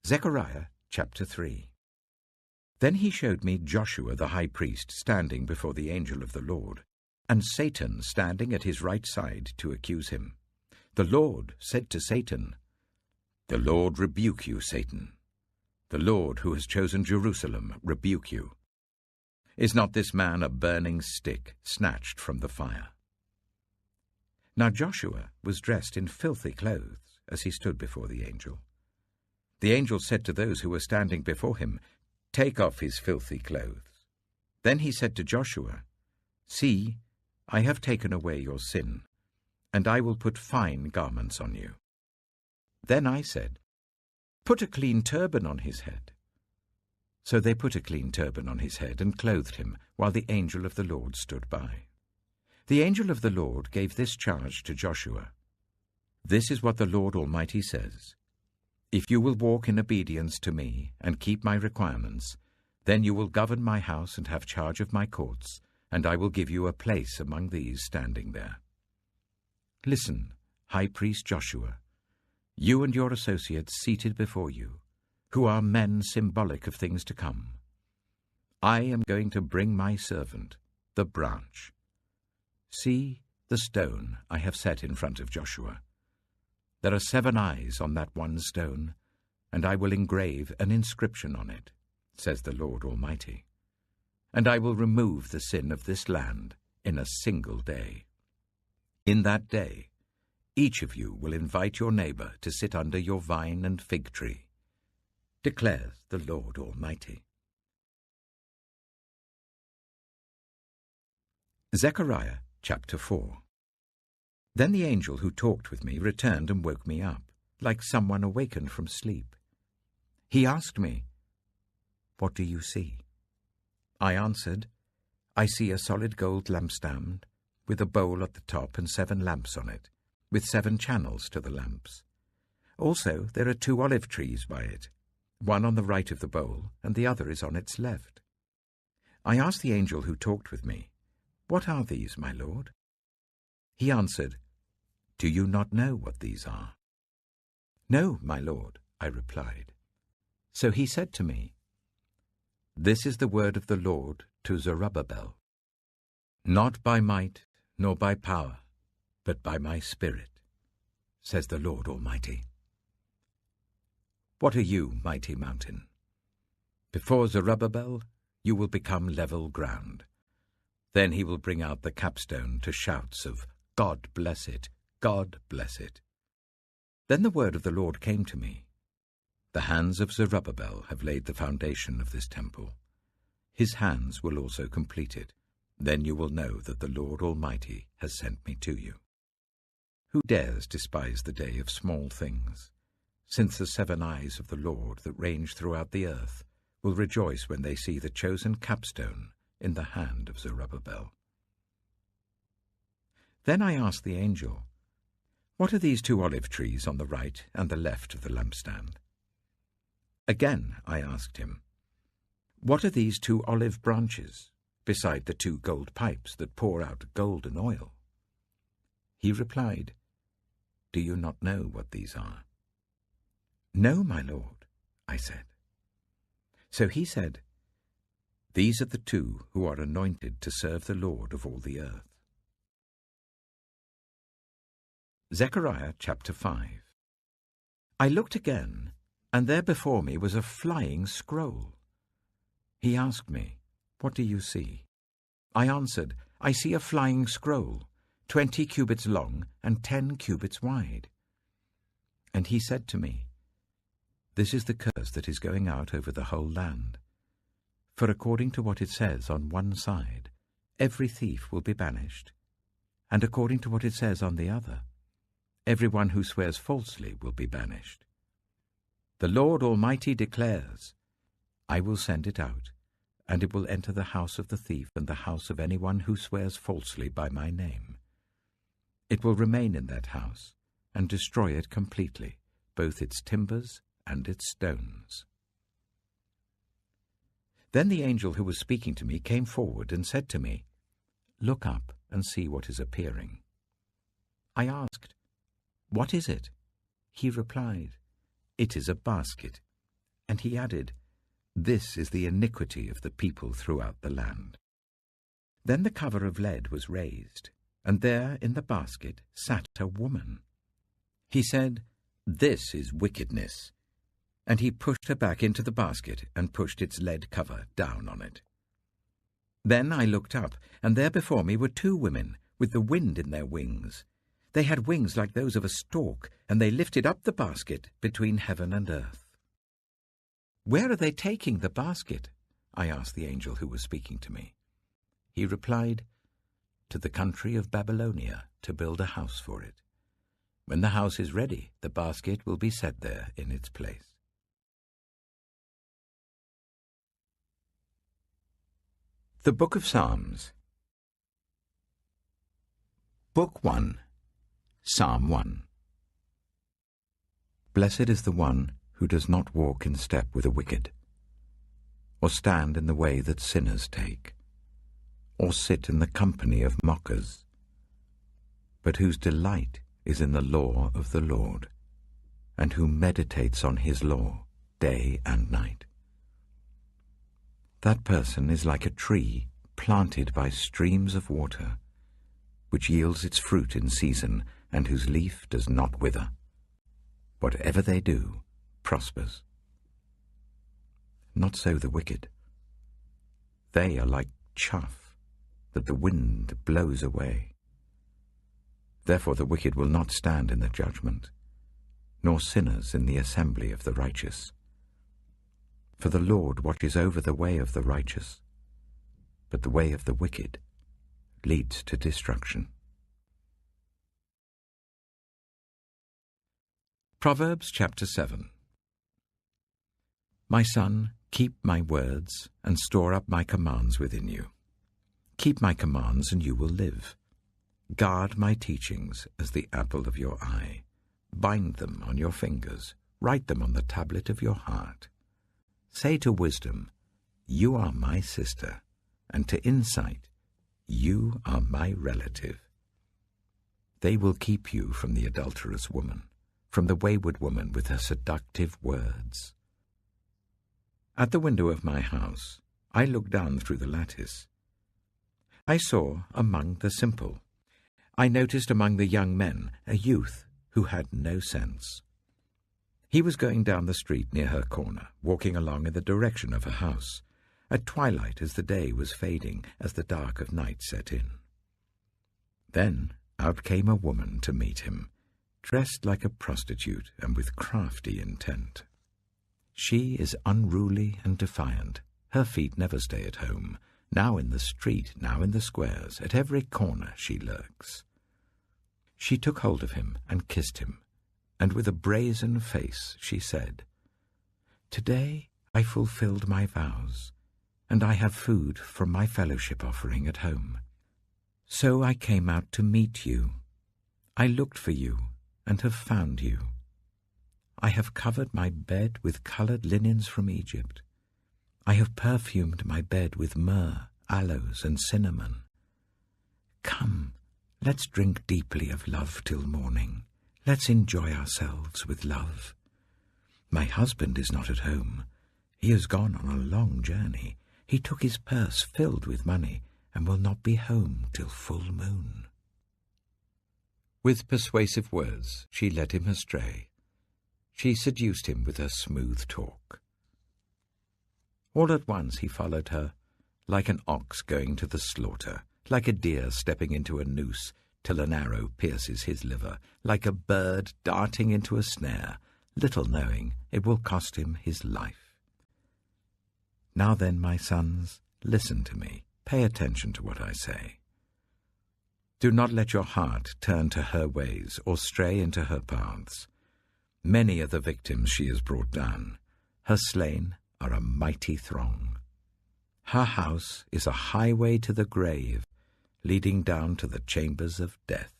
Zechariah Chapter 3. Then he showed me Joshua the high priest standing before the angel of the Lord, and Satan standing at his right side to accuse him. The Lord said to Satan, "The Lord rebuke you, Satan. The Lord who has chosen Jerusalem rebuke you. Is not this man a burning stick snatched from the fire?" Now Joshua was dressed in filthy clothes as he stood before the angel. The angel said to those who were standing before him, "Take off his filthy clothes." Then he said to Joshua, "See, I have taken away your sin, and I will put fine garments on you." Then I said, "Put a clean turban on his head." So they put a clean turban on his head and clothed him, while the angel of the Lord stood by. The angel of the Lord gave this charge to Joshua: "This is what the Lord Almighty says. If you will walk in obedience to me and keep my requirements, then you will govern my house and have charge of my courts, and I will give you a place among these standing there. Listen, High Priest Joshua, you and your associates seated before you, who are men symbolic of things to come. I am going to bring my servant, the branch. See the stone I have set in front of Joshua. There are 7 eyes on that one stone, and I will engrave an inscription on it, says the Lord Almighty. And I will remove the sin of this land in a single day. In that day, each of you will invite your neighbor to sit under your vine and fig tree, declares the Lord Almighty." Zechariah Chapter 4. Then the angel who talked with me returned and woke me up, like someone awakened from sleep. He asked me, "What do you see?" I answered, "I see a solid gold lampstand, with a bowl at the top and 7 lamps on it, with 7 channels to the lamps. Also there are 2 olive trees by it, one on the right of the bowl, and the other is on its left." I asked the angel who talked with me, "What are these, my lord?" He answered, "Do you not know what these are?" "No, my lord," I replied. So he said to me, "This is the word of the Lord to Zerubbabel. Not by might nor by power, but by my Spirit, says the Lord Almighty. What are you, mighty mountain? Before Zerubbabel you will become level ground. Then he will bring out the capstone to shouts of, 'God bless it, God bless it.'" Then the word of the Lord came to me. "The hands of Zerubbabel have laid the foundation of this temple. His hands will also complete it. Then you will know that the Lord Almighty has sent me to you. Who dares despise the day of small things? Since the 7 eyes of the Lord that range throughout the earth will rejoice when they see the chosen capstone in the hand of Zerubbabel." Then I asked the angel, "What are these 2 olive trees on the right and the left of the lampstand?" Again I asked him, "What are these 2 olive branches, beside the 2 gold pipes that pour out golden oil?" He replied, "Do you not know what these are?" "No, my lord," I said. So he said, "These are the 2 who are anointed to serve the Lord of all the earth." Zechariah Chapter 5. I looked again, and there before me was a flying scroll. He asked me, "What do you see?" I answered, "I see a flying scroll, 20 cubits long and 10 cubits wide." And he said to me, "This is the curse that is going out over the whole land. For according to what it says on one side, every thief will be banished, and according to what it says on the other, everyone who swears falsely will be banished. The Lord Almighty declares, I will send it out, and it will enter the house of the thief and the house of anyone who swears falsely by my name. It will remain in that house, and destroy it completely, both its timbers and its stones." Then the angel who was speaking to me came forward and said to me, "Look up and see what is appearing." I asked, "What is it?" He replied, "It is a basket, And he added, "This is the iniquity of the people throughout the land." Then the cover of lead was raised, and there in the basket sat a woman. He said, "This is wickedness." And he pushed her back into the basket and pushed its lead cover down on it. Then I looked up, and there before me were two women, with the wind in their wings. They had wings like those of a stork, and they lifted up the basket between heaven and earth. "Where are they taking the basket?" I asked the angel who was speaking to me. He replied, "To the country of Babylonia, to build a house for it. When the house is ready, the basket will be set there in its place." The Book of Psalms. Book 1. Psalm 1. Blessed is the one who does not walk in step with the wicked, or stand in the way that sinners take, or sit in the company of mockers, but whose delight is in the law of the Lord, and who meditates on his law day and night. That person is like a tree planted by streams of water, which yields its fruit in season, and whose leaf does not wither. Whatever they do prospers. Not so the wicked. They are like chaff that the wind blows away. Therefore the wicked will not stand in the judgment, nor sinners in the assembly of the righteous. For the Lord watches over the way of the righteous, but the way of the wicked leads to destruction. Proverbs Chapter 7. My son, keep my words and store up my commands within you. Keep my commands and you will live. Guard my teachings as the apple of your eye. Bind them on your fingers. Write them on the tablet of your heart. Say to wisdom, "You are my sister," and to insight, "You are my relative." They will keep you from the adulterous woman, from the wayward woman with her seductive words. At the window of my house, I looked down through the lattice. I saw among the simple. I noticed among the young men a youth who had no sense. He was going down the street near her corner, walking along in the direction of her house, at twilight as the day was fading, as the dark of night set in. Then out came a woman to meet him, dressed like a prostitute and with crafty intent. She is unruly and defiant. Her feet never stay at home. Now in the street, now in the squares, at every corner she lurks. She took hold of him and kissed him, and with a brazen face she said, "Today I fulfilled my vows, and I have food from my fellowship offering at home. So I came out to meet you. I looked for you and have found you. I have covered my bed with colored linens from Egypt. I have perfumed my bed with myrrh, aloes, and cinnamon. Come, let's drink deeply of love till morning. Let's enjoy ourselves with love. My husband is not at home. He has gone on a long journey. He took his purse filled with money and will not be home till full moon." With persuasive words she led him astray. She seduced him with her smooth talk. All at once he followed her, like an ox going to the slaughter, like a deer stepping into a noose till an arrow pierces his liver, like a bird darting into a snare, little knowing it will cost him his life. Now then, my sons, listen to me. Pay attention to what I say. Do not let your heart turn to her ways or stray into her paths. Many are the victims she has brought down. Her slain are a mighty throng. Her house is a highway to the grave, leading down to the chambers of death.